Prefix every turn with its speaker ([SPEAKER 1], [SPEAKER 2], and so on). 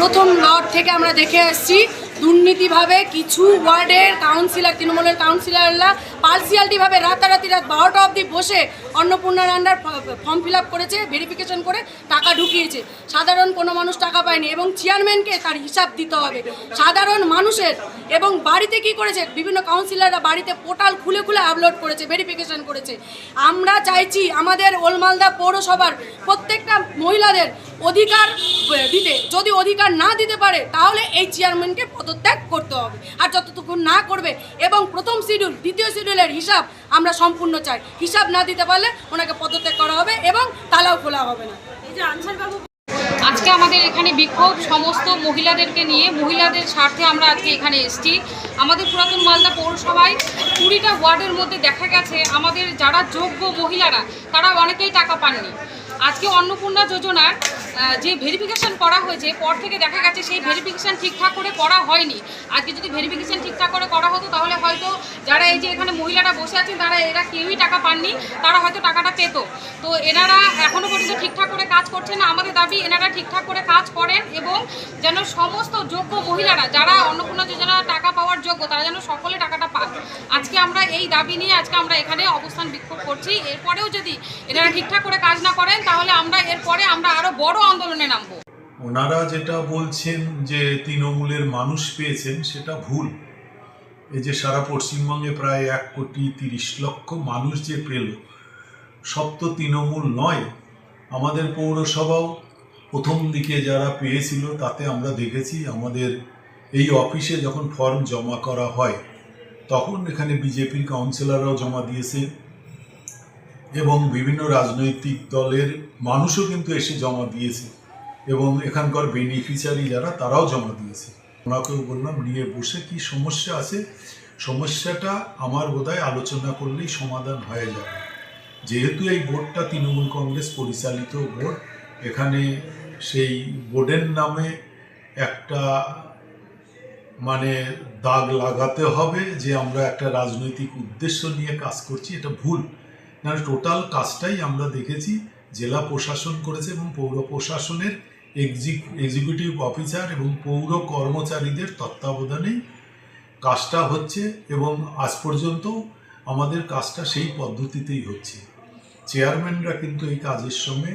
[SPEAKER 1] প্রথম লট থেকে আমরা দেখে আসছি দুর্নীতিভাবে কিছু ওয়ার্ডের কাউন্সিলর, তৃণমূলের কাউন্সিলররা পার্সিয়ালিটিভাবে রাত 12টা অবধি বসে অন্নপূর্ণার আন্ডার ফর্ম ফিল আপ করেছে, ভেরিফিকেশন করে টাকা ঢুকিয়েছে। সাধারণ কোনো মানুষ টাকা পায়নি এবং চেয়ারম্যানকে তার হিসাব দিতে হবে সাধারণ মানুষের। এবং বাড়িতে কি করেছে, বিভিন্ন কাউন্সিলররা বাড়িতে পোর্টাল খুলে খুলে আপলোড করেছে, ভেরিফিকেশন করেছে। আমরা চাইছি আমাদের ওলমালদা পৌরসভার প্রত্যেকটা মহিলাদের অধিকার দিতে, যদি অধিকার না দিতে পারে তাহলে এই চেয়ারম্যানকে পদত্যাগ করতে হবে। আর যতটুকুন না করবে এবং প্রথম শিডিউল দ্বিতীয় শিডিউলের হিসাব আমরা সম্পূর্ণ চাই, হিসাব না দিতে পারলে ওনাকে পদত্যাগ করা হবে এবং তালাও খোলা হবে না। এই যে আনসারবাবু,
[SPEAKER 2] আজকে আমাদের এখানে বিক্ষোভ সমস্ত মহিলাদেরকে নিয়ে, মহিলাদের স্বার্থে আমরা আজকে এখানে এসেছি। আমাদের পুরাতন মালদা পৌরসভায় 20টা ওয়ার্ডের মধ্যে দেখা গেছে আমাদের যারা যোগ্য মহিলারা তারা অনেকেই টাকা পাননি। আজকে অন্নপূর্ণা যোজনার যে ভেরিফিকেশান করা হয়েছে পর থেকে দেখা গেছে সেই ভেরিফিকেশান ঠিকঠাক করে করা হয়নি। আজকে যদি ভেরিফিকেশান ঠিকঠাক করে করা হতো তাহলে হয়তো যারা এই যে এখানে মহিলারা বসে আছেন এরা কেউই টাকা পাননি, তারা হয়তো টাকাটা পেত। তো এনারা এখনও পর্যন্ত ঠিকঠাক করে কাজ করছেন না। আমাদের দাবি এনারা ঠিকঠাক করে কাজ করেন এবং যেন সমস্ত যোগ্য মহিলারা যারা অন্নপূর্ণা যোজনা টাকা পাওয়ার যোগ্য তারা যেন সকলে টাকাটা পান। আজকে আমরা এই দাবি নিয়ে আমরা এখানে অবস্থান বিক্ষোভ করছি। এরপরেও যদি এনারা ঠিকঠাক করে কাজ না করেন তাহলে এরপরে আমরা আরো বড় আন্দোলনে নামবো।
[SPEAKER 3] ওনারা যেটা বলছেন যে তৃণমূলের মানুষ পেয়েছেন সেটা ভুল। এই যে সারা পশ্চিমবঙ্গে প্রায় 1,30,00,000 মানুষ যে পেল, সব তো তৃণমূল নয়। আমাদের পৌরসভাও প্রথম দিকে যারা পেয়েছিল তাতে আমরা দেখেছি আমাদের এই অফিসে যখন ফর্ম জমা করা হয় তখন এখানে বিজেপির কাউন্সিলররাও জমা দিয়েছে এবং বিভিন্ন রাজনৈতিক দলের মানুষও কিন্তু এসে জমা দিয়েছে এবং এখানকার বেনিফিশিয়ারি যারা তারাও জমা দিয়েছে। ওনাকেও বললাম নিয়ে বসে কি সমস্যা আছে, সমস্যাটা আমার বোধহয় আলোচনা করলেই সমাধান হয়ে যাবে। যেহেতু এই বোর্ডটা তৃণমূল কংগ্রেস পরিচালিত বোর্ড, এখানে সেই বোর্ডের নামে একটা দাগ লাগাতে হবে যে আমরা একটা রাজনৈতিক উদ্দেশ্য নিয়ে কাজ করছি, এটা ভুল। না, টোটাল কাজটাই আমরা দেখেছি জেলা প্রশাসন করেছে এবং পৌর প্রশাসনের এক্সিকিউটিভ অফিসার এবং পৌর কর্মচারীদের তত্ত্বাবধানেই কাজটা হচ্ছে এবং আজ পর্যন্ত আমাদের কাজটা সেই পদ্ধতিতেই হচ্ছে। চেয়ারম্যানরা কিন্তু এই কাজের সঙ্গে